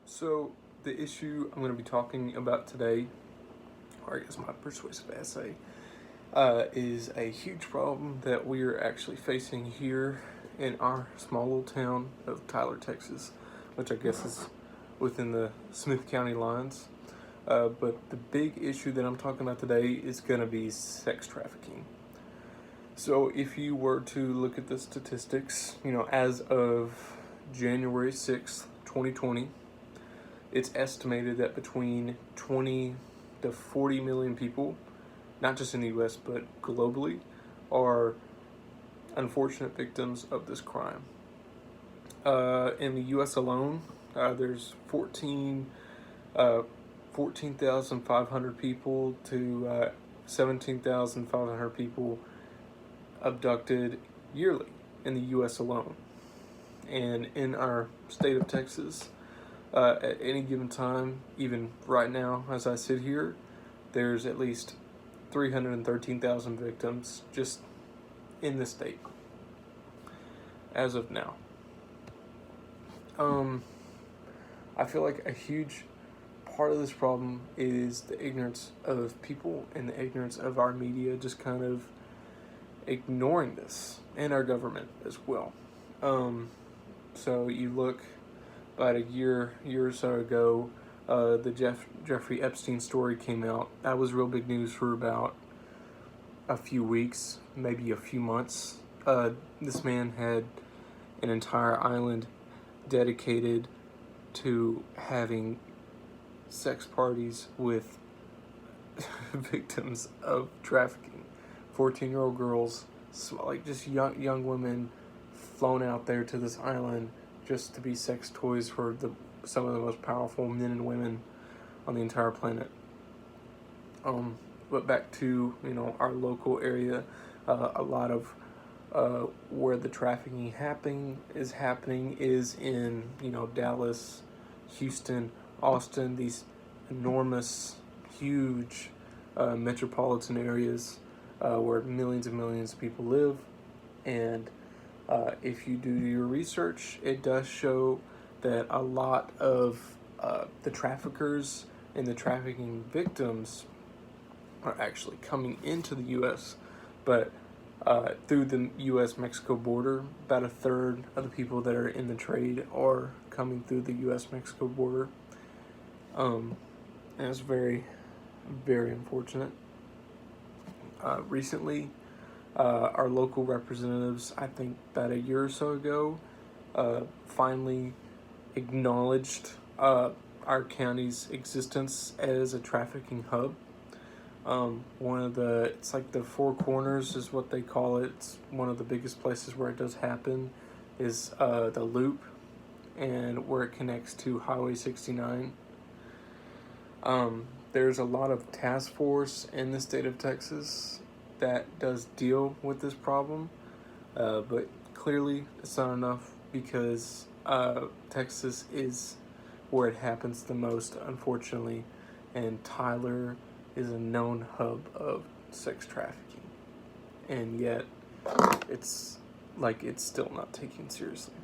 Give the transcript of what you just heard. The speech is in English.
So the issue I'm going to be talking about today, or I guess my persuasive essay, is a huge problem that we are actually facing here in our small little town of Tyler, Texas, which I guess is within the Smith County lines. But the big issue that I'm talking about today is going to be sex trafficking. So if you were to look at the statistics, as of January 6th, 2020, it's estimated that between 20 to 40 million people, not just in the US but globally, are unfortunate victims of this crime. In the US alone, there's 14,500 people to 17,500 people abducted yearly in the US alone. And in our state of Texas, at any given time, even right now as I sit here, there's at least 313,000 victims just in the state as of now. I feel like a huge part of this problem is the ignorance of people and the ignorance of our media just kind of ignoring this, and our government as well. So you look about a year or so ago, the Jeffrey Epstein story came out. That was real big news for about a few weeks, maybe a few months. This man had an entire island dedicated to having sex parties with victims of trafficking. 14-year-old girls, like just young women, flown out there to this island just to be sex toys for some of the most powerful men and women on the entire planet. But back to our local area, a lot of where the trafficking is happening is in Dallas, Houston, Austin, these enormous, huge metropolitan areas where millions and millions of people live. And if you do your research, it does show that a lot of the traffickers and the trafficking victims are actually coming into the U.S., but through the U.S.-Mexico border, about a third of the people that are in the trade are coming through the U.S.-Mexico border. And it's very, very unfortunate. Recently, our local representatives, I think about a year or so ago, finally acknowledged our county's existence as a trafficking hub. It's like the Four Corners is what they call it. It's one of the biggest places where it does happen is the Loop, and where it connects to Highway 69. There's a lot of task force in the state of Texas that does deal with this problem, but clearly it's not enough because Texas is where it happens the most, unfortunately, and Tyler is a known hub of sex trafficking, and yet it's still not taken seriously.